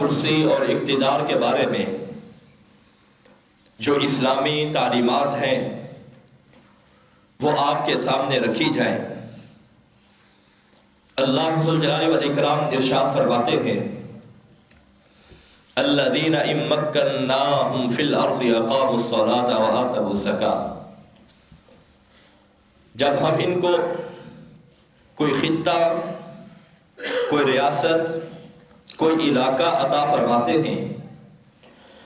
کرسی اور اقتدار کے بارے میں جو اسلامی تعلیمات ہیں وہ آپ کے سامنے رکھی جائیں۔ اللہ ذوالجلال والاکرام ارشاد فرماتے ہیں الذین ان مکناہم فی الارض اقاموا الصلاۃ وآتوا الزکاۃ۔ جب ہم ان کو کوئی خطہ، کوئی ریاست، کوئی علاقہ عطا فرماتے ہیں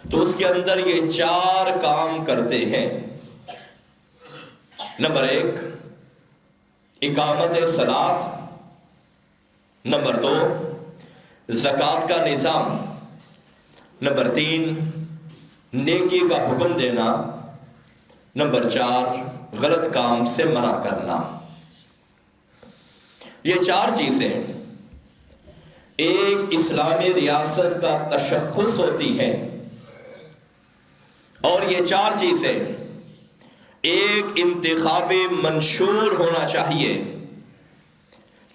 تو اس کے اندر یہ 4 کام کرتے ہیں۔ نمبر 1 اقامت صلاۃ، نمبر 2 زکوٰۃ کا نظام، نمبر 3 نیکی کا حکم دینا، نمبر 4 غلط کام سے منع کرنا۔ یہ 4 چیزیں ایک اسلامی ریاست کا تشخص ہوتی ہیں، اور یہ 4 چیزیں ایک انتخابی منشور ہونا چاہیے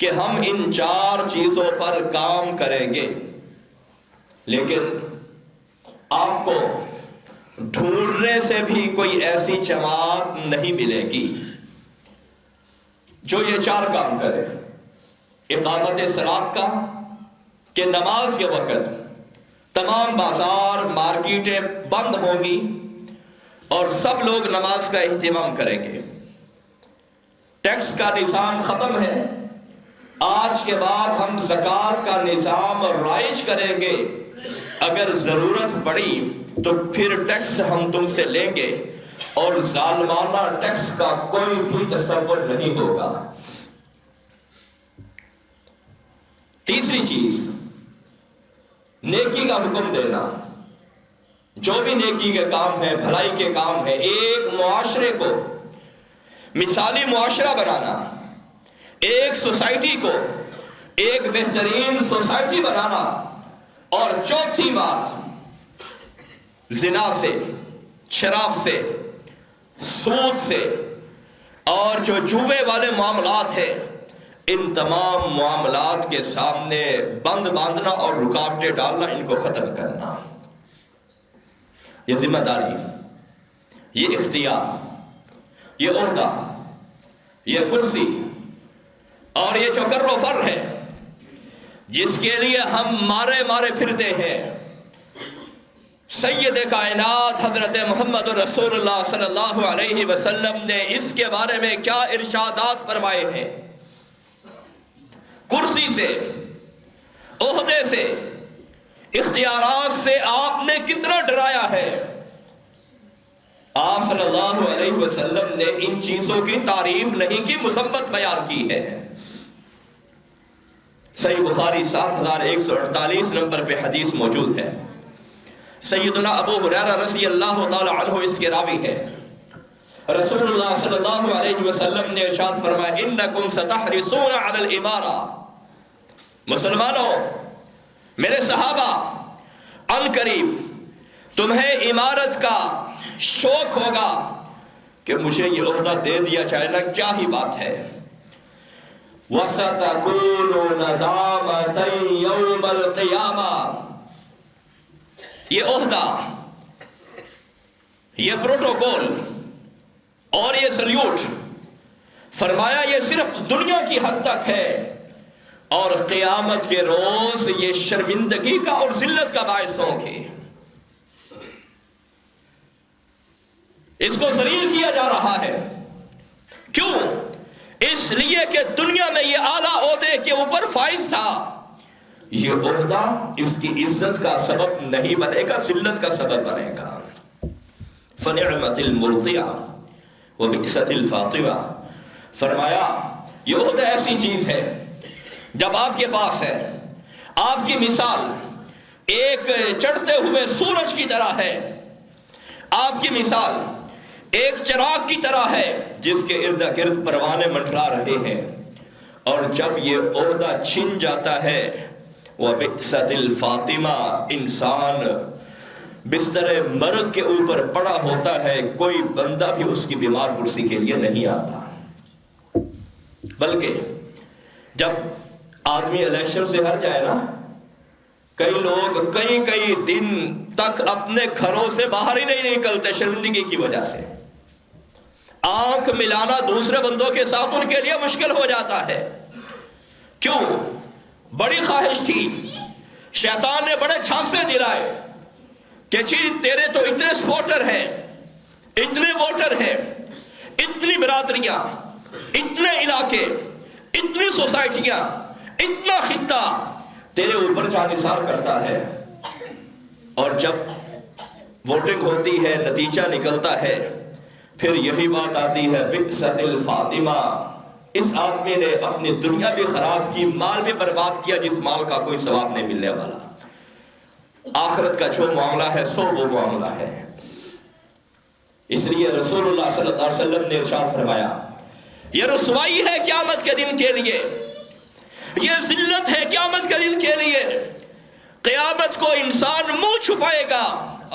کہ ہم ان 4 چیزوں پر کام کریں گے۔ لیکن آپ کو ڈھونڈنے سے بھی کوئی ایسی جماعت نہیں ملے گی جو یہ 4 کام کرے۔ اقامت صلاۃ کا کہ نماز کے وقت تمام بازار مارکیٹیں بند ہوں گی اور سب لوگ نماز کا اہتمام کریں گے۔ ٹیکس کا نظام ختم ہے، آج کے بعد ہم زکوٰۃ کا نظام رائج کریں گے، اگر ضرورت پڑی تو پھر ٹیکس ہم تم سے لیں گے اور ظالمانہ ٹیکس کا کوئی بھی تصور نہیں ہوگا۔ تیسری چیز نیکی کا حکم دینا۔ جو بھی نیکی کے کام ہے، بھلائی کے کام ہے، ایک معاشرے کو مثالی معاشرہ بنانا، ایک سوسائٹی کو ایک بہترین سوسائٹی بنانا۔ اور چوتھی بات زنا سے، شراب سے، سود سے اور جو جوے والے معاملات ہیں، ان تمام معاملات کے سامنے بند باندھنا اور رکاوٹیں ڈالنا، ان کو ختم کرنا۔ یہ ذمہ داری، یہ اختیار، یہ عہدہ، یہ کرسی اور یہ جو کر و فر ہے جس کے لیے ہم مارے مارے پھرتے ہیں، سید کائنات حضرت محمد رسول اللہ صلی اللہ علیہ وسلم نے اس کے بارے میں کیا ارشادات فرمائے ہیں۔ کرسی سے، عہدے سے، اختیارات سے آپ نے کتنا ڈرایا ہے۔ آپ صلی اللہ علیہ وسلم نے ان چیزوں کی تعریف نہیں کی، مذمت بیان کی ہے۔ صحیح بخاری 7148 نمبر پہ حدیث موجود ہے۔ سیدنا ابو ہریرہ رضی اللہ تعالی عنہ اس کے راوی ہے۔ رسول اللہ صلی اللہ علیہ وسلم نے ارشاد فرمایا انکم ستحرصون علی الامارہ۔ مسلمانوں، میرے صحابہ، ان قریب تمہیں امارت کا شوق ہوگا کہ مجھے یہ عہدہ دے دیا جائے نا، کیا ہی بات ہے۔ وَسَتَكُونُ نَدَامَةً يَوْمَ الْقِيَامَةِ۔ یہ عہدہ، یہ پروٹوکول اور یہ سلیوٹ، فرمایا یہ صرف دنیا کی حد تک ہے، اور قیامت کے روز یہ شرمندگی کا اور ذلت کا باعث ہوں گے۔ اس کو ذلیل کیا جا رہا ہے، کیوں؟ اس لیے کہ دنیا میں یہ اعلیٰ عہدے کے اوپر فائز تھا، یہ عہدہ اس کی عزت کا سبب نہیں بنے گا، ذلت کا سبب بنے گا۔ فَنِعْمَةِ الْمُرْضِعَةُ وَبِئْسَتِ الْفَاطِمَةُ۔ فرمایا یہ عہدہ ایسی چیز ہے، جب آپ کے پاس ہے، آپ کی مثال ایک چڑھتے ہوئے سورج کی طرح ہے، آپ کی مثال ایک چراغ کی طرح ہے جس کے ارد گرد پروانے منڈلا رہے ہیں، اور جب یہ عہدہ چھن جاتا ہے، وَبِئْسَتِ الْفَاطِمَةُ، انسان بستر مرگ کے اوپر پڑا ہوتا ہے، کوئی بندہ بھی اس کی بیمار کرسی کے لیے نہیں آتا۔ بلکہ جب آدمی الیکشن سے ہار جائے نا، کئی لوگ کئی دن تک اپنے گھروں سے باہر ہی نہیں نکلتے شرمندگی کی وجہ سے. آنکھ ملانا دوسرے بندوں کے ساتھ ان کے لیے مشکل ہو جاتا ہے. کیوں؟ بڑی خواہش تھی، شیطان نے بڑے جھانسے دلائے کہ جی تیرے تو اتنے سپورٹر ہیں، اتنے ووٹر ہیں، اتنی برادریاں، اتنے علاقے، اتنی سوسائٹیاں، اتنا خطہ تیرے اوپر جانثار کرتا ہے، اور جب ووٹنگ ہوتی ہے، نتیجہ نکلتا ہے، پھر یہی بات آتی ہے بئست الفاطمہ. اس آدمی نے اپنی دنیا بھی خراب کی، مال بھی برباد کیا جس مال کا کوئی ثواب نہیں ملنے والا. آخرت کا جو معاملہ ہے سو وہ معاملہ ہے. اس لیے رسول اللہ صلی اللہ علیہ وسلم نے ارشاد فرمایا یہ رسوائی ہے قیامت کے دن کے لیے، یہ ذلت ہے قیامت کے دن کے لیے. قیامت کو انسان منہ چھپائے گا.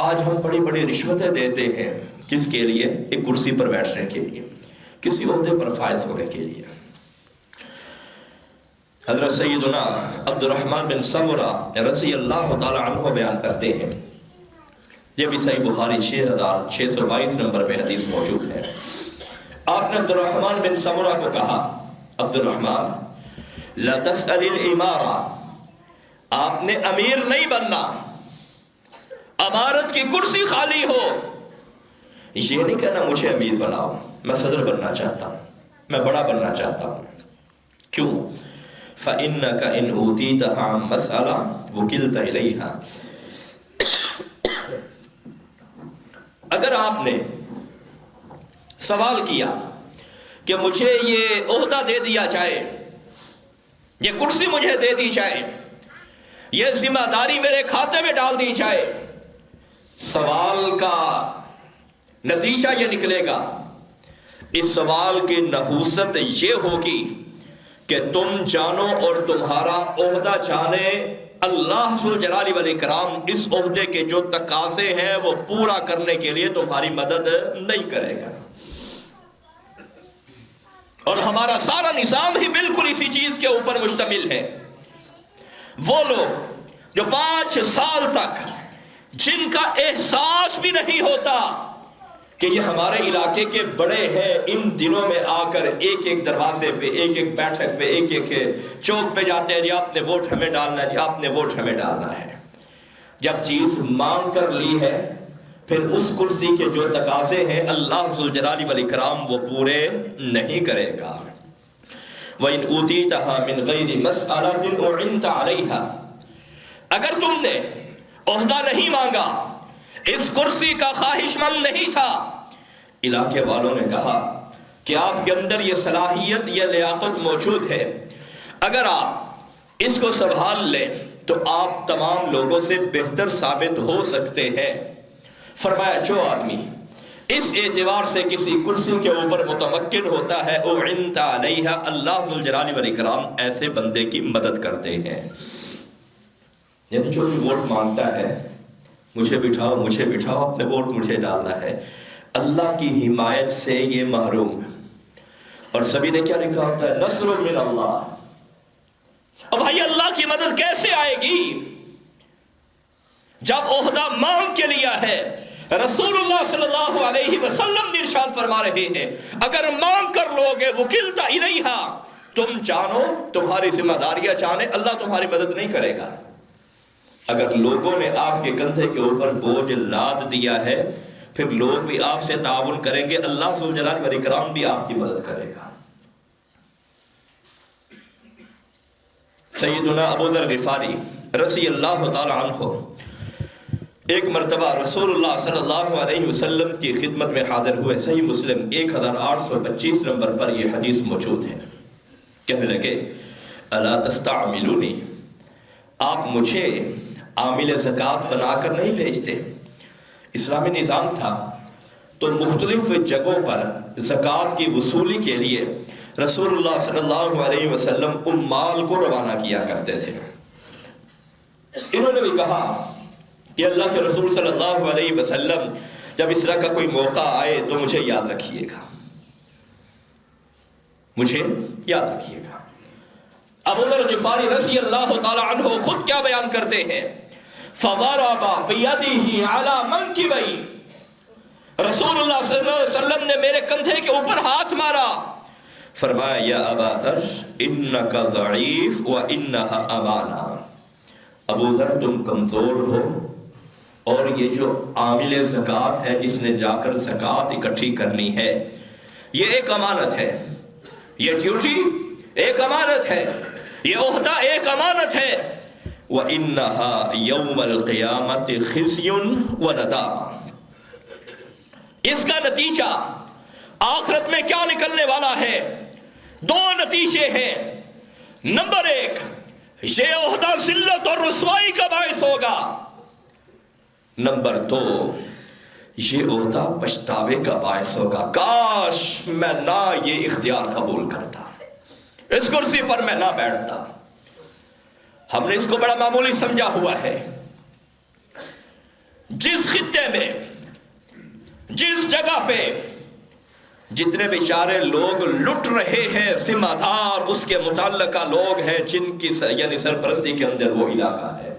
آج ہم بڑی بڑی رشوتیں دیتے ہیں، کس کے لیے؟ ایک کرسی پر بیٹھنے کے لیے، کسی عہدے پر فائز ہونے کے لیے. حضرت سیدنا عبد الرحمن بن سمرہ رضی اللہ تعالی عنہ بیان کرتے ہیں، یہ بھی صحیح بخاری 6622 نمبر پہ حدیث موجود ہے. آپ نے عبد الرحمن بن سمرہ کو کہا، عبد الرحمن لا تسأل الامارہ، آپ نے امیر نہیں بننا، امارت کی کرسی خالی ہو، یہ نہیں کہنا مجھے امیر بناؤ، میں صدر بننا چاہتا ہوں، میں بڑا بننا چاہتا ہوں. کیوں؟ فَإِنَّكَ إِنْ أُوتِيتَهَا عَنْ مَسْأَلَةٍ وُكِلْتَ إِلَيْهَا. اگر آپ نے سوال کیا کہ مجھے یہ عہدہ دے دیا جائے، یہ کرسی مجھے دے دی جائے، یہ ذمہ داری میرے کھاتے میں ڈال دی جائے، سوال کا نتیجہ یہ نکلے گا، اس سوال کی نحوست یہ ہوگی کہ تم جانو اور تمہارا عہدہ جانے اللہ ذوالجلال والاکرام اس عہدے کے جو تقاضے ہیں وہ پورا کرنے کے لیے تمہاری مدد نہیں کرے گا. اور ہمارا سارا نظام ہی بالکل اسی چیز کے اوپر مشتمل ہے. وہ لوگ جو 5 سال تک جن کا احساس بھی نہیں ہوتا کہ یہ ہمارے علاقے کے بڑے ہیں، ان دنوں میں آ کر ایک ایک دروازے پہ، ایک ایک بیٹھک پہ، ایک ایک چوک پہ جاتے ہیں، جی آپ نے ووٹ ہمیں ڈالنا ہے، جی آپ نے ووٹ ہمیں ڈالنا ہے. جب چیز مانگ کر لی ہے پھر اس کرسی کے جو تقاضے ہیں اللہ ذوالجلال والاکرام وہ پورے نہیں کرے گا. وَإِنْ أُوتِيتَهَا مِنْ غَيْرِ مَسْأَلَةٍ أُعِنْتَ عَلَيْهَا، اگر تم نے عہدہ نہیں مانگا، اس کرسی کا خواہش مند نہیں تھا، علاقے والوں نے کہا کہ آپ کے اندر یہ صلاحیت، یہ لیاقت موجود ہے، اگر آپ اس کو سنبھال لیں تو آپ تمام لوگوں سے بہتر ثابت ہو سکتے ہیں. فرمایا جو آدمی اس اعتبار سے کسی کرسی کے اوپر متمکن ہوتا ہے، اعنت علیہا، اللہ ذوالجلال والاکرام ایسے بندے کی مدد کرتے ہیں. یعنی جو بھی ووٹ مانگتا ہے، مجھے بٹھاؤ مجھے بٹھاؤ، اپنے ووٹ مجھے ڈالنا ہے، اللہ کی حمایت سے یہ محروم ہے. اور سبھی نے کیا لکھا ہوتا ہے؟ نصر من اللہ. اب بھائی اللہ کی مدد کیسے آئے گی جب عہدہ مانگ کے لیا ہے؟ رسول اللہ صلی اللہ علیہ وسلم نے ارشاد فرما رہے ہیں اگر مانگ کر لوگے وکلتا الیہا، تم جانو، تمہاری ذمہ داریاں جانے، اللہ تمہاری مدد نہیں کرے گا. اگر لوگوں نے آپ کے کندھے کے اوپر بوجھ لاد دیا ہے، پھر لوگ بھی آپ سے تعاون کریں گے، اللہ ذوالجلال والاکرام بھی آپ کی مدد کرے گا. سیدنا ابو ذر غفاری رضی اللہ تعالی عنہ ایک مرتبہ رسول اللہ صلی اللہ علیہ وسلم کی خدمت میں حاضر ہوئے. صحیح مسلم 1825 نمبر پر یہ حدیث موجود ہے. کہنے لگے الا تستعملونی، آپ مجھے عامل زکوٰۃ بنا کر نہیں بھیجتے؟ اسلامی نظام تھا تو مختلف جگہوں پر زکوٰۃ کی وصولی کے لیے رسول اللہ صلی اللہ علیہ وسلم عمال کو روانہ کیا کرتے تھے. انہوں نے بھی کہا کہ اللہ کے رسول صلی اللہ علیہ وسلم جب اس طرح کا کوئی موقع آئے تو مجھے یاد رکھیے گا، مجھے یاد رکھیے گا. ابو ذر غفاری رضی اللہ تعالی عنہ خود کیا بیان کرتے ہیں، فضرب بیدہ علی منکبی، رسول اللہ صلی اللہ علیہ وسلم نے میرے کندھے کے اوپر ہاتھ مارا، فرمایا یا ابا ذر انک ضعیف و انہا امانہ، ابو ذر تم کمزور ہو، اور یہ جو عامل زکوٰۃ ہے جس نے جا کر زکوٰۃ اکٹھی کرنی ہے، یہ ایک امانت ہے، یہ ڈیوٹی ایک امانت ہے، یہ عہدہ ایک امانت ہے، وَإِنَّهَا يَوْمَ الْقِيَامَةِ خِزْيٌ وَنَدَامَةٌ، اس کا نتیجہ آخرت میں کیا نکلنے والا ہے؟ دو نتیجے ہیں، نمبر ایک، یہ عہدہ ذلت اور رسوائی کا باعث ہوگا، نمبر دو، یہ عہدہ پچھتاوے کا باعث ہوگا، کاش میں نہ یہ اختیار قبول کرتا، اس کرسی پر میں نہ بیٹھتا۔ ہم نے اس کو بڑا معمولی سمجھا ہوا ہے۔ جس خطے میں، جس جگہ پہ جتنے بیچارے لوگ لٹ رہے ہیں، ذمہ دار اس کے متعلقہ لوگ ہیں جن کی یعنی سرپرستی کے اندر وہ علاقہ ہے،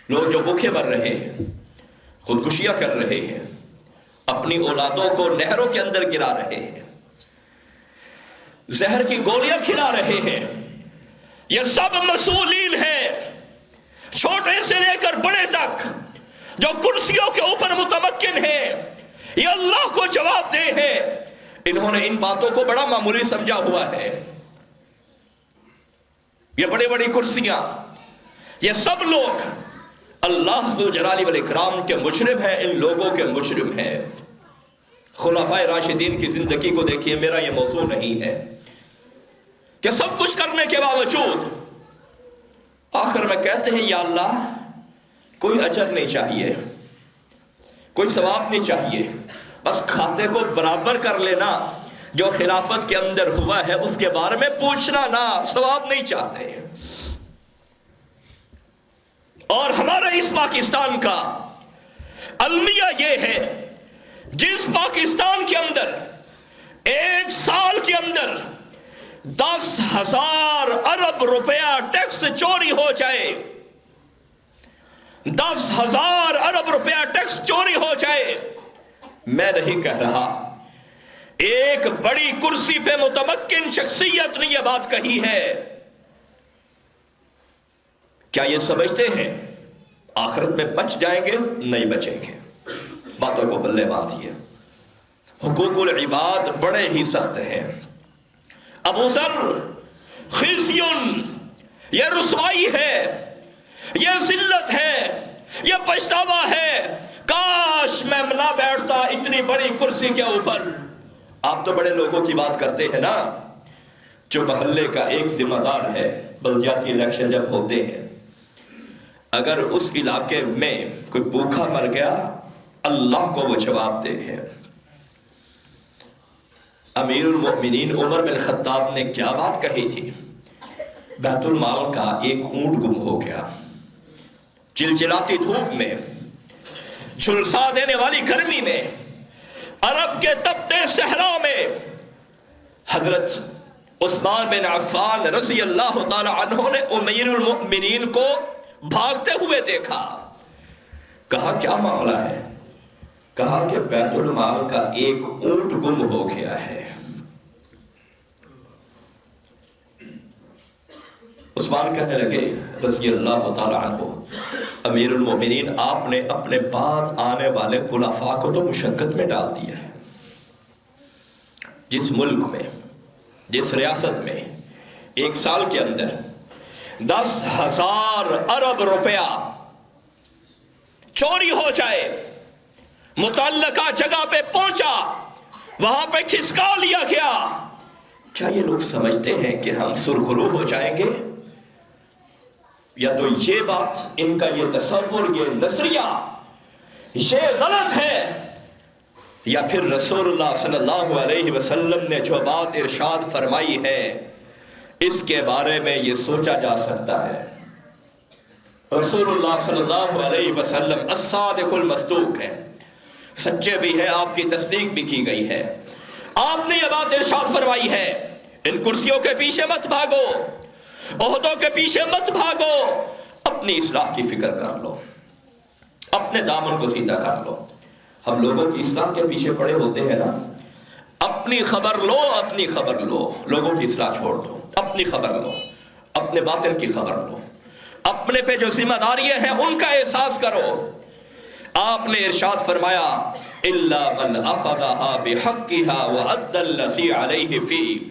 لوگ جو بھوکے مر رہے ہیں، خودکشیاں کر رہے ہیں، اپنی اولادوں کو نہروں کے اندر گرا رہے ہیں، زہر کی گولیاں کھلا رہے ہیں، یہ سب مسئولین ہیں، چھوٹے سے لے کر بڑے تک جو کرسیوں کے اوپر متمکن ہیں، یہ اللہ کو جواب دے ہیں۔ انہوں نے ان باتوں کو بڑا معمولی سمجھا ہوا ہے۔ یہ بڑی بڑی کرسیاں، یہ سب لوگ اللہ ذو الجلال والاکرام کے مجرم ہیں، ان لوگوں کے مجرم ہیں۔ خلفائے راشدین کی زندگی کو دیکھیے، میرا یہ موضوع نہیں ہے کہ سب کچھ کرنے کے باوجود آخر میں کہتے ہیں یا اللہ کوئی اجر نہیں چاہیے، کوئی ثواب نہیں چاہیے، بس کھاتے کو برابر کر لینا، جو خلافت کے اندر ہوا ہے اس کے بارے میں پوچھنا نہ، ثواب نہیں چاہتے۔ اور ہمارا اس پاکستان کا المیہ یہ ہے، جس پاکستان کے اندر ایک سال کے اندر 10,000 ارب روپیہ ٹیکس چوری ہو جائے، 10,000 ارب روپیہ ٹیکس چوری ہو جائے، میں نہیں کہہ رہا، ایک بڑی کرسی پہ متمکن شخصیت نے یہ بات کہی ہے۔ کیا یہ سمجھتے ہیں آخرت میں بچ جائیں گے؟ نہیں بچیں گے، باتوں کو بلے باندھیے۔ حقوق العباد بڑے ہی سخت ہیں۔ ابو ذر خزیون، یہ رسوائی ہے، یہ ذلت ہے، یہ پچھتاوا ہے، کاش میں نہ بیٹھتا اتنی بڑی کرسی کے اوپر۔ آپ تو بڑے لوگوں کی بات کرتے ہیں نا، جو محلے کا ایک ذمہ دار ہے، بلدیاتی الیکشن جب ہوتے ہیں، اگر اس علاقے میں کوئی بھوکا مر گیا، اللہ کو وہ جواب دے ہے۔ امیر المؤمنین عمر بن خطاب نے کیا بات کہی تھی؟ بیت المال کا ایک اونٹ گم ہو گیا، چلچلاتی دھوپ میں، جھلسا دینے والی گرمی میں، عرب کے تپتے صحرا میں، حضرت عثمان بن عفان رضی اللہ تعالی عنہ نے امیر المؤمنین کو بھاگتے ہوئے دیکھا۔ کہا کیا معاملہ ہے؟ کہا کہ بیت المال کا ایک اونٹ گم ہو گیا ہے۔ عثمان کہنے لگے رضی اللہ تعالی عنہ، امیر المؤمنین آپ نے اپنے بعد آنے والے خلفاء کو تو مشقت میں ڈال دیا ہے۔ جس ملک میں، جس ریاست میں ایک سال کے اندر 10,000 ارب روپیہ چوری ہو جائے، متعلقہ جگہ پہ پہنچا، وہاں پہ کھسکا لیا گیا، کیا یہ لوگ سمجھتے ہیں کہ ہم سرخرو ہو جائیں گے؟ یا تو یہ بات، ان کا یہ تصور، یہ نظریہ یہ غلط ہے، یا پھر رسول اللہ صلی اللہ علیہ وسلم نے جو بات ارشاد فرمائی ہے اس کے بارے میں یہ سوچا جا سکتا ہے۔ رسول اللہ صلی اللہ علیہ وسلم الصادق المصدوق ہے، سچے بھی ہے، آپ کی تصدیق بھی کی گئی ہے۔ آپ نے یہ بات ارشاد فرمائی ہے، ان کرسیوں کے پیچھے مت بھاگو، عہدوں کے پیچھے مت بھاگو، اپنی اصلاح کی فکر کر لو، اپنے دامن کو سیدھا کر لو۔ ہم لوگوں کی اصلاح کے پیچھے پڑے ہوتے ہیں نا، اپنی خبر لو، اپنی خبر لو، لوگوں کی اصلاح چھوڑ دو، اپنی خبر لو، اپنے باطن کی خبر لو، اپنے پہ جو ذمہ داریاں ہیں ان کا احساس کرو۔ آپ نے ارشاد فرمایا الا من اخذها بحقها وادى الذي عليه فيه،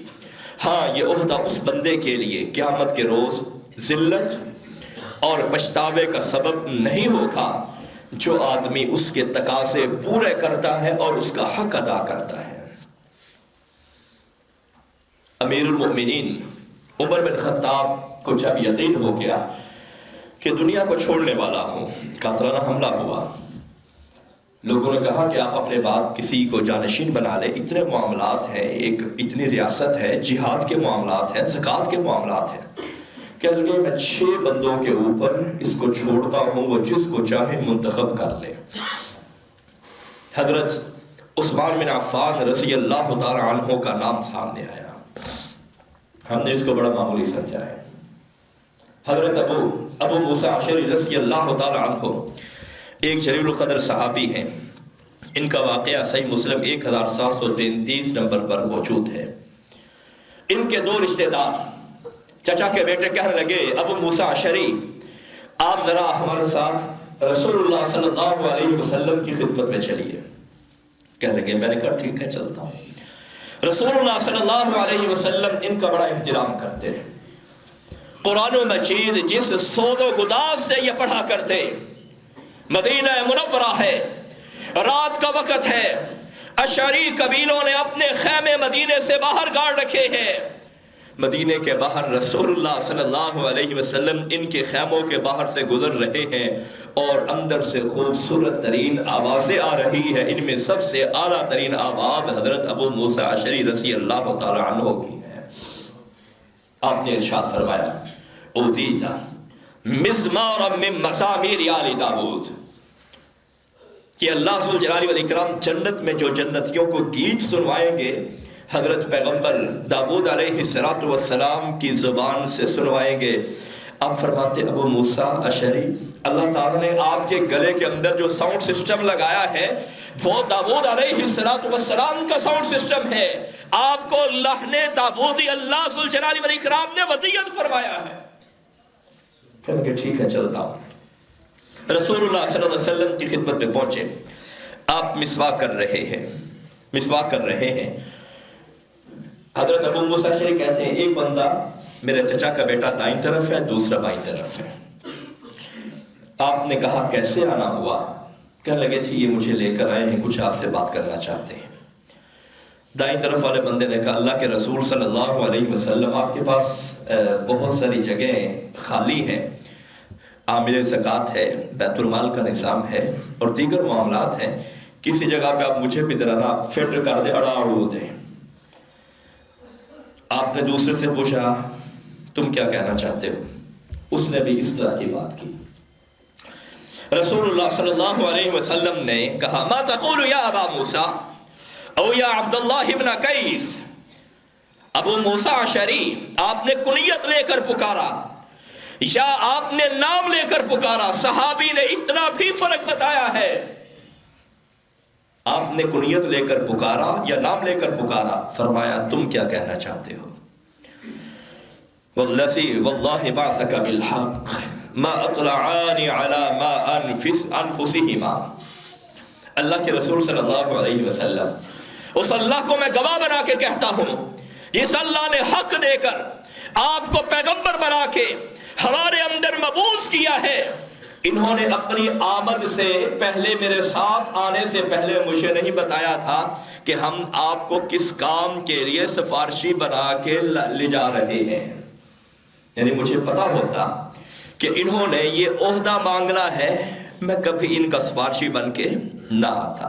ہاں یہ عہدہ اس بندے کے لیے قیامت کے روز ذلت اور پچھتاوے کا سبب نہیں ہوگا جو آدمی اس کے تقاضے پورے کرتا ہے اور اس کا حق ادا کرتا ہے۔ امیر المؤمنین عمر بن خطاب کو جب یقین ہو گیا کہ دنیا کو چھوڑنے والا ہوں، قاتلانہ حملہ ہوا، لوگوں نے کہا کہ آپ اپنے بعد کسی کو جانشین بنا لیں، اتنے معاملات ہیں، ایک اتنی ریاست ہے، جہاد کے معاملات ہیں، زکوٰۃ کے معاملات ہیں، کہ میں 6 بندوں کے اوپر اس کو چھوڑتا ہوں، وہ جس کو چاہے منتخب کر لے۔ حضرت عثمان بن عفان رضی اللہ تعالی عنہ کا نام سامنے آیا، ہم نے اس کو بڑا معمولی سمجھا ہے۔ حضرت ابو موسیٰ اشعری رضی اللہ تعالی عنہ ایک جلیل القدر صحابی ہیں، ان کا واقعہ صحیح مسلم 1733 نمبر پر موجود ہے۔ ان کے 2 رشتہ دار چچا کے بیٹے کہنے لگے ابو موسیٰ اشعری آپ ذرا ہمارے ساتھ رسول اللہ صلی اللہ علیہ وسلم کی خدمت میں چلیے۔ کہنے لگے، میں نے کہا ٹھیک ہے چلتا ہوں۔ رسول اللہ صلی اللہ علیہ وسلم ان کا بڑا احترام کرتے ہیں، قرآن مجید جس سود و گداز سے یہ پڑھا کرتے، مدینہ منورہ ہے، رات کا وقت ہے، اشعری قبیلوں نے اپنے خیمے مدینے سے باہر گاڑ رکھے ہیں، مدینے کے باہر رسول اللہ صلی اللہ علیہ وسلم ان کے خیموں کے باہر سے گزر رہے ہیں اور اندر سے خوبصورت ترین آوازیں آ رہی ہے، ان میں سب سے اعلیٰ ترین آواز حضرت ابو موسیٰ اشعری رضی اللہ تعالی عنہ کی ہے۔ آپ نے ارشاد فرمایا اوتیتا مزمارا من مزامیر آل داؤد، کہ اللہ ذو الجلال والاکرام جنت میں جو جنتیوں کو گیت سنوائیں گے حضرت پیغمبر داؤد علیہ السلام کی زبان سے سنوائیں گے۔ آپ فرماتے ابو موسیٰ اشعری اللہ تعالیٰ نے آپ کے گلے کے اندر جو ساؤنڈ سسٹم لگایا ہے وہ داؤد علیہ السلام کا ساؤنڈ سسٹم ہے، آپ کو لحن داؤدی اللہ ذو الجلال والاکرام نے ودیعت فرمایا ہے۔ کہنے کہ ٹھیک ہے چلتا ہوں۔ رسول اللہ صلی اللہ علیہ وسلم کی خدمت میں پہنچے، آپ مسواک کر رہے ہیں۔ حضرت ابو موسیٰ اشعری کہتے ہیں ایک بندہ میرے چچا کا بیٹا دائیں طرف ہے، دوسرا بائیں طرف ہے۔ آپ نے کہا کیسے آنا ہوا؟ کہنے لگے جی یہ مجھے لے کر آئے ہیں، کچھ آپ سے بات کرنا چاہتے ہیں۔ دائیں طرف والے بندے نے کہا اللہ کے رسول صلی اللہ علیہ وسلم آپ کے پاس بہت ساری جگہیں خالی ہیں، عامل زکوٰۃ ہے، بیت المال کا نظام ہے اور دیگر معاملات ہیں، کسی جگہ پہ آپ مجھے بھی ذرا نا فٹ کر دیں، اڑا اڑو دیں۔ آپ نے دوسرے سے پوچھا تم کیا کہنا چاہتے ہو؟ اس نے بھی اس طرح کی بات کی۔ رسول اللہ صلی اللہ علیہ وسلم نے کہا ما تقول یا ابا موسیٰ او یا عبداللہ ابن قیس، ابو موسیٰ اشعری آپ نے کنیت لے کر پکارا یا آپ نے نام لے کر پکارا؟ صحابی نے اتنا بھی فرق بتایا ہے، آپ نے کنیت لے کر پکارا یا نام لے کر پکارا؟ فرمایا تم کیا کہنا چاہتے ہو؟ والذی واللہ بعثک بالحق ما اطلعانی علی ما انفسہما، اللہ کے رسول صلی اللہ علیہ وسلم اس اللہ کو میں گواہ بنا کے کہتا ہوں، اس اللہ نے حق دے کر آپ کو پیغمبر بنا کے ہمارے اندر مبعوث کیا ہے، انہوں نے اپنی آمد سے پہلے میرے ساتھ آنے سے پہلے مجھے نہیں بتایا تھا کہ ہم آپ کو کس کام کے لیے سفارشی بنا کے لے جا رہے ہیں، یعنی مجھے پتا ہوتا کہ انہوں نے یہ عہدہ مانگنا ہے، میں کبھی ان کا سفارشی بن کے نہ آتا۔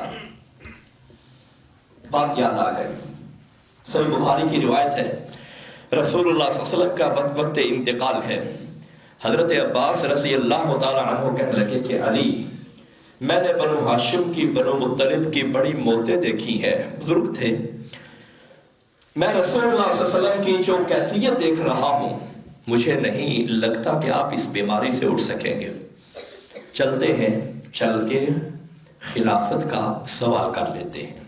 بات یاد آ گئی، صحیح بخاری کی روایت ہے، رسول اللہ صلی اللہ علیہ وسلم کا وقت انتقال ہے، حضرت عباس رضی اللہ تعالی عنہ کہنے لگے کہ علی میں نے بنو ہاشم کی بنو مطلب کی بڑی موتیں دیکھی ہیں، بزرگ تھے، میں رسول اللہ صلی اللہ علیہ وسلم کی جو کیفیت دیکھ رہا ہوں، مجھے نہیں لگتا کہ آپ اس بیماری سے اٹھ سکیں گے۔ چلتے ہیں، چل کے خلافت کا سوال کر لیتے ہیں۔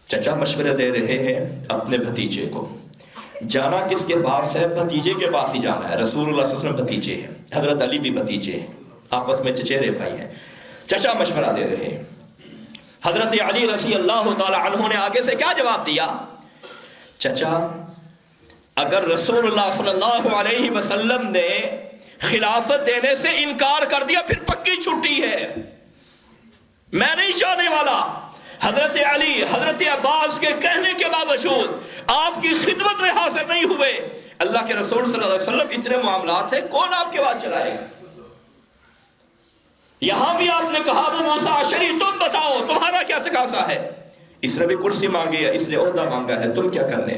چچا مشورے دے رہے ہیں اپنے بھتیجے کو، جانا کس کے پاس ہے؟ بھتیجے کے پاس ہی جانا ہے۔ رسول اللہ صلی اللہ علیہ وسلم بھتیجے ہیں، حضرت علی بھی بھتیجے ہیں، آپس میں چچیرے بھائی ہیں۔ چچا مشورہ دے رہے ہیں۔ حضرت علی رضی اللہ تعالی عنہ نے آگے سے کیا جواب دیا؟ چچا، اگر رسول اللہ صلی اللہ علیہ وسلم نے خلافت دینے سے انکار کر دیا پھر پکی چھٹی ہے، میں نہیں جانے والا۔ حضرت علی حضرت عباس کے کہنے کے باوجود آپ کی خدمت میں حاضر نہیں ہوئے۔ اللہ کے رسول صلی اللہ علیہ وسلم اتنے معاملات ہیں، کون آپ کے بعد چلائے گا؟ یہاں بھی آپ نے کہا ابو موسیٰ اشعری تم بتاؤ تمہارا کیا تقاضا ہے؟ اس نے بھی کرسی مانگی ہے، اس نے عہدہ مانگا ہے، تم کیا کرنے؟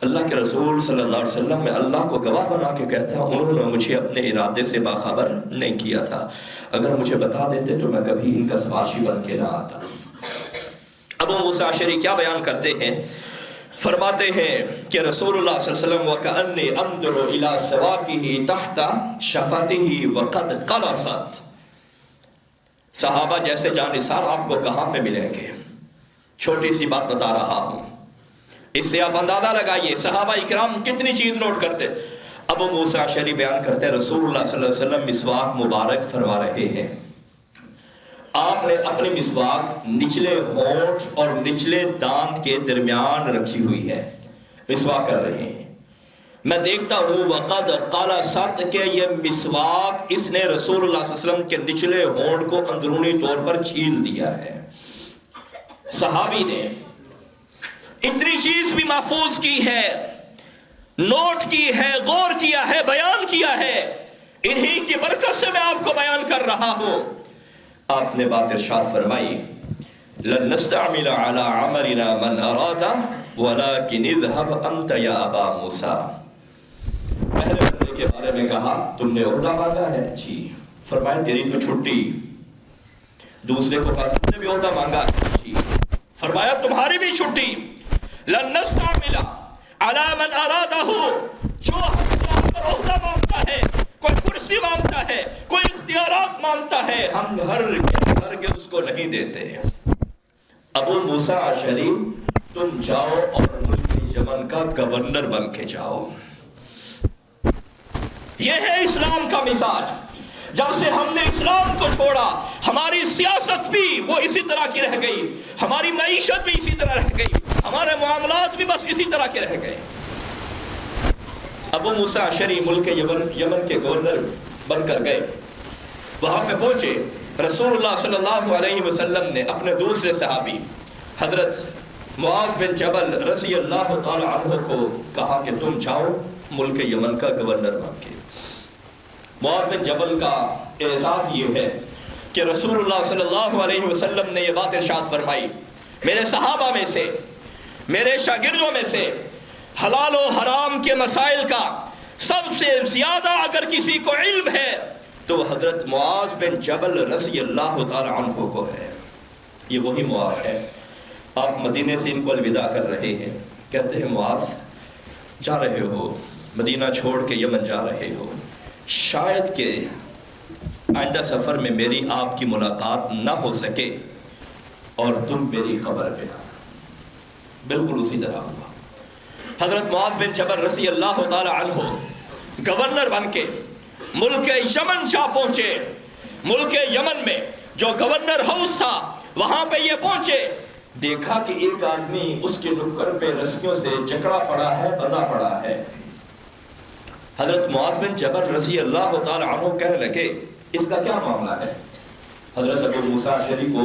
اللہ کے رسول صلی اللہ علیہ وسلم میں اللہ کو گواہ بنا کے کہتا ہے انہوں نے مجھے اپنے ارادے سے باخبر نہیں کیا تھا، اگر مجھے بتا دیتے تو میں کبھی ان کا سفارشی بن کے نہ آتا۔ ابو موسیٰ اشعری کیا بیان کرتے ہیں؟ فرماتے ہیں کہ رسول اللہ صلی اللہ علیہ وسلم وَكَأَنِّي أَنْظُرُ إِلَىٰ سَوَاكِهِ تَحْتَ شَفَتِهِ وَقَدْ قَلَصَتْ۔ صحابہ جیسے جانثار آپ کو کہاں پہ ملیں گے؟ چھوٹی سی بات بتا رہا ہوں، اس سے آپ اندازہ لگائیے صحابہ اکرام کتنی چیز نوٹ کرتے۔ ابو موسیٰ اشعری بیان کرتے ہیں رسول اللہ صلی اللہ علیہ وسلم مسواک مبارک فرما رہے ہیں، آپ نے اپنی مسواک نچلے ہونٹ اور نچلے دانت کے درمیان رکھی ہوئی ہے، مسواک کر رہے ہیں۔ میں دیکھتا ہوں وقد قلصت کہ یہ مسواک اس نے رسول اللہ صلی اللہ علیہ وسلم کے نچلے ہونٹ کو اندرونی طور پر چھیل دیا ہے۔ صحابی نے اتنی چیز بھی محفوظ کی ہے، نوٹ کی ہے، غور کیا ہے، بیان کیا ہے، انہی کی برکت سے میں آپ کو بیان کر رہا ہوں۔ آپ نے بات ارشاد فرمائی لن نستعمل على عمرنا من اراد ولكن اذهب انت یا ابا موسیٰ۔ پہلے بندے کے بارے میں کہا تم نے عہدہ مانگا ہے، جی، فرمایا تیری تو چھٹی۔ دوسرے کو کہا تم نے بھی عہدہ مانگا ہے، جی، فرمایا تمہاری بھی چھٹی۔ لن نستعمل على من ارادہ، جو ہم سے آ کر عہدہ مانگتا ہے، کوئی کرسی مانگتا ہے، کوئی اختیارات مانگتا ہے، ہم ہر کے اس کو نہیں دیتے۔ ابو موسیٰ اشعری تم جاؤ اور ملک یمن کا گورنر بن کے جاؤ۔ یہ ہے اسلام کا مزاج۔ جب سے ہم نے اسلام کو چھوڑا ہماری سیاست بھی وہ اسی طرح کی رہ گئی، ہماری معیشت بھی اسی طرح رہ گئی، ہمارے معاملات بھی بس اسی طرح کے رہ گئے۔ ابو موسیٰ اشعری ملک یمن کے گورنر بن کر گئے، وہاں پہ پہنچے، رسول اللہ صلی اللہ علیہ وسلم نے اپنے دوسرے صحابی حضرت معاذ بن جبل رضی اللہ تعالی عنہ کو کہا کہ تم جاؤ ملک یمن کا گورنر بن کے۔ معاذ بن جبل کا احساس یہ ہے کہ رسول اللہ صلی اللہ علیہ وسلم نے یہ بات ارشاد فرمائی، میرے صحابہ میں سے، میرے شاگردوں میں سے حلال و حرام کے مسائل کا سب سے زیادہ اگر کسی کو علم ہے تو حضرت معاذ بن جبل رضی اللہ تعالی عنہ کو ہے۔ یہ وہی معاذ ہے، آپ مدینے سے ان کو الوداع کر رہے ہیں، کہتے ہیں معاذ جا رہے ہو، مدینہ چھوڑ کے یمن جا رہے ہو، شاید کہ آئندہ سفر میں میری آپ کی ملاقات نہ ہو سکے اور تم میری قبر پہ آ۔ بالکل اسی طرح ہوا۔ حضرت معاذ بن جبل رضی اللہ تعالی عنہ گورنر بن کے ملک یمن جا پہنچے۔ ملک یمن میں جو گورنر ہاؤس تھا وہاں پہ یہ پہنچے، دیکھا کہ ایک آدمی اس کے نکر پہ رسیوں سے جکڑا پڑا ہے، بندھا پڑا ہے۔ حضرت معاذ بن جبل رضی اللہ تعالی عنہ کہنے لگے اس کا کیا معاملہ ہے؟ حضرت ابو موسیٰ اشعری کو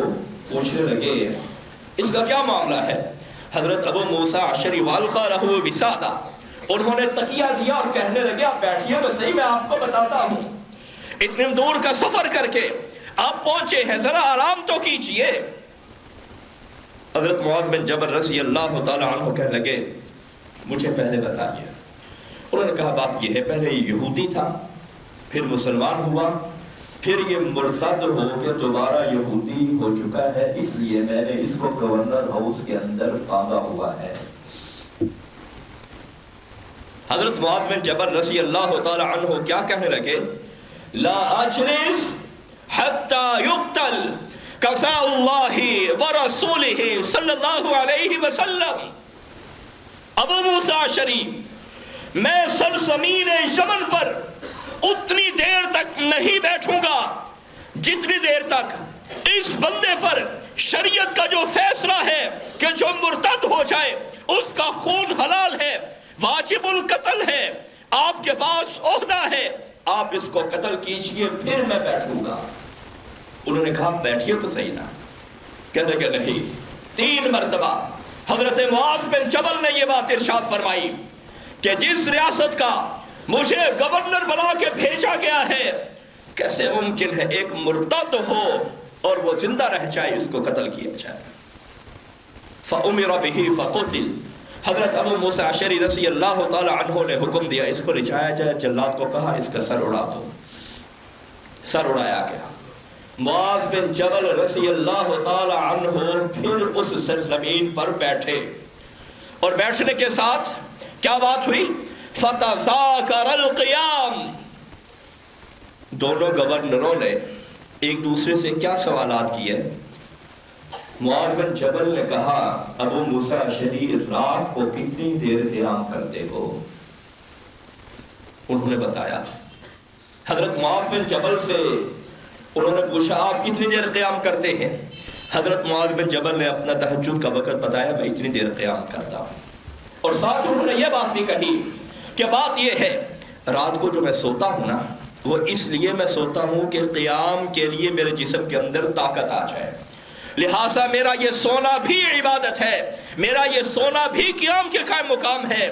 پوچھنے لگے اس کا کیا معاملہ ہے؟ حضرت ابو موسیٰ اشعری والقا لہ وسادہ، انہوں نے تکیہ دیا اور کہنے لگے آپ بیٹھیے، میں صحیح میں آپ کو بتاتا ہوں، اتنے دور کا سفر کر کے آپ پہنچے ہیں، ذرا آرام تو کیجئے۔ حضرت معاذ بن جبل رضی اللہ تعالی عنہ کہنے لگے مجھے پہلے بتائیے۔ انہوں نے کہا بات یہ ہے، پہلے یہ یہودی تھا، پھر مسلمان ہوا، پھر یہ مرتد ہو کے دوبارہ یہودی ہو چکا ہے، اس لیے میں نے اس کو گورنر ہاؤس کے اندر باندھا ہوا ہے۔ حضرت معاذ بن جبل رضی اللہ تعالی عنہ کیا کہنے لگے؟ لا اجلس حتی یقتل قضاء اللہ ورسولہ صلی اللہ علیہ وسلم. ابو موسیٰ اشعری، میں سرزمین یمن پر اتنی دیر تک نہیں بیٹھوں گا جتنی دیر تک اس بندے پر شریعت کا جو فیصلہ ہے کہ جو مرتد ہو جائے اس کا خون حلال ہے، واجب القتل ہے، آپ کے پاس عہدہ ہے، آپ اس کو قتل کیجئے، پھر میں بیٹھوں گا. انہوں نے کہا بیٹھیے تو صحیح نا. کہتے کہ نہیں. 3 مرتبہ حضرت معاذ بن جبل نے یہ بات ارشاد فرمائی کہ جس ریاست کا مجھے گورنر بنا کے بھیجا گیا ہے، کیسے ممکن ہے ایک مرتد ہو اور وہ زندہ رہ جائے، اس کو قتل کیا جائے. فَأُمِرَ بِهِ فَقُتِلْ. حضرت ابو موسیٰ اشعری رضی اللہ تعالی عنہ نے حکم دیا اس کو لچایا جائے. جلاد کو کہا اس کا سر اڑا دو. سر اڑایا گیا. معاذ بن جبل رضی اللہ تعالی عنہ پھر اس سرزمین پر بیٹھے، اور بیٹھنے کے ساتھ کیا بات ہوئی؟ فَتَذَاكَرَ الْقِيَامِ. دونوں گورنروں نے ایک دوسرے سے کیا سوالات کیے؟ معاذ بن جبل نے کہا ابو موسیٰ اشعری رات کو کتنی دیر قیام کرتے ہو؟ انہوں نے بتایا. حضرت معاذ بن جبل سے انہوں نے پوچھا آپ کتنی دیر قیام کرتے ہیں؟ حضرت معاذ بن جبل نے اپنا تہجد کا وقت بتایا، میں اتنی دیر قیام کرتا ہوں. اور ساتھ انہوں نے یہ بات بھی کہی کہ بات یہ ہے رات کو جو میں سوتا ہوں نا، وہ اس لیے میں سوتا ہوں کہ قیام کے لیے میرے جسم کے اندر طاقت آ جائے، لہٰذا میرا یہ سونا بھی عبادت ہے، میرا یہ سونا بھی قیام کے قائم مقام ہے.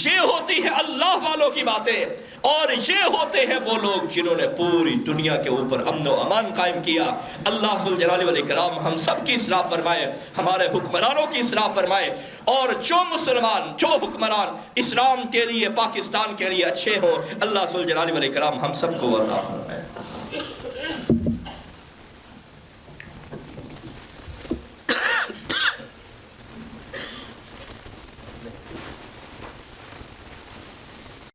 یہ ہوتی ہے اللہ والوں کی باتیں، اور یہ ہوتے ہیں وہ لوگ جنہوں نے پوری دنیا کے اوپر امن و امان قائم کیا. اللہ ذوالجلال والاکرام ہم سب کی اصلاح فرمائے، ہمارے حکمرانوں کی اصلاح فرمائے، اور جو مسلمان جو حکمران اسلام کے لیے پاکستان کے لیے اچھے ہوں، اللہ ذوالجلال والاکرام ہم سب کو عطا فرمائے.